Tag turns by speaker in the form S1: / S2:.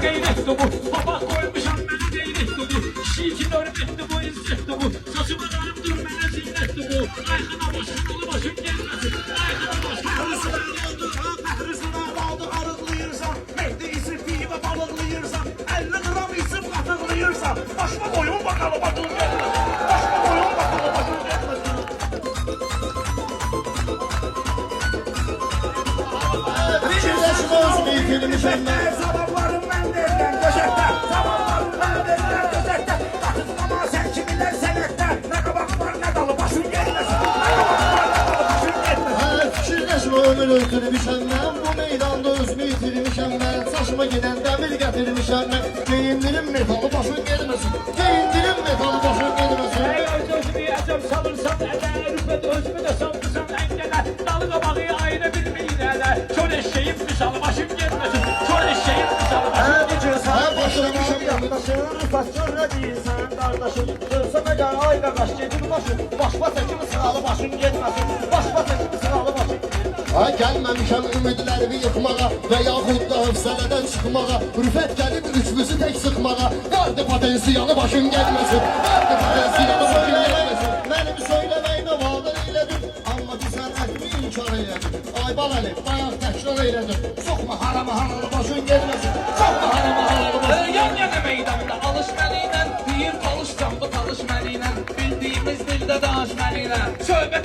S1: Gayretli bu, baba koymuşam bana gayretli bu. Kişi için örmetli bu, izzetli bu. Saçıma darımdır bana zinetli bu. Aykına başım, başım gelmesin. Aykına başım.
S2: Pəhrisına qaldı arıqlayırsan, Mehdi isip piyivə balıqlayırsan, 50 gram isip qatıqlayırsan, başma koyun bakalım başın gelmesin. Başma koyun bakalım başın gelmesin.
S3: Fikirləşmə özünü itirmişəm mən.
S2: Sabahlarım mən deyilən gözəkdə, sabahlarım mən deyilən gözəkdə, qatızlama sən kimilər sənətdə, nə qabaq var nə dalı başın gelmesin. Nə qabaq var nə dalı başın gelmesin.
S3: Fikirləşmə ömür öldürmüşəm mən. Bu meydanda özümü itirmişəm mən. Saçıma gedən dəmir gətirmişəm mən. Geyindirim metalı başın gelmesin. Geyindirim metalı başın gelmesin.
S1: Özümü əcəm salırsan ələ, rüfət özümü də salırsan əngələ. Dalı qabağı ayrı bilməyinələ. Kör eşeğim misalı başım gelmesin. Kör eşeğim misalı başım gelmesin.
S2: Başlamışam yaklaşır, rüfət görə deyirsən qardaşım. Görsən əgər ay qardaş gedir başım, başma çəkimi sıralı başın getməsin. Başma çəkimi sıralı başın getməsin.
S3: Ay gəlməmişəm ümidlərimi yıxmağa və yaxud da hövsələdən çıxmağa. Rüfət gəlib üçümüzü tək sıxmağa. Vardı potensiyalı başın gəlməsin. Vardı potensiyalı başın gəlməsin. Mənim söyləməyimə vadar elədim, amma ki sən ətmi inkar elədin. Ay baləli, bayaq təkrar elədim. Soxma harama haralı başın gəlməsin. Soxma harama haralı başın gəlməsin.
S1: Yan yana meydanda alış məniylə, deyir talışsan bu talış məniylə. Bildiyimiz dildə danış məniylə. Söhbət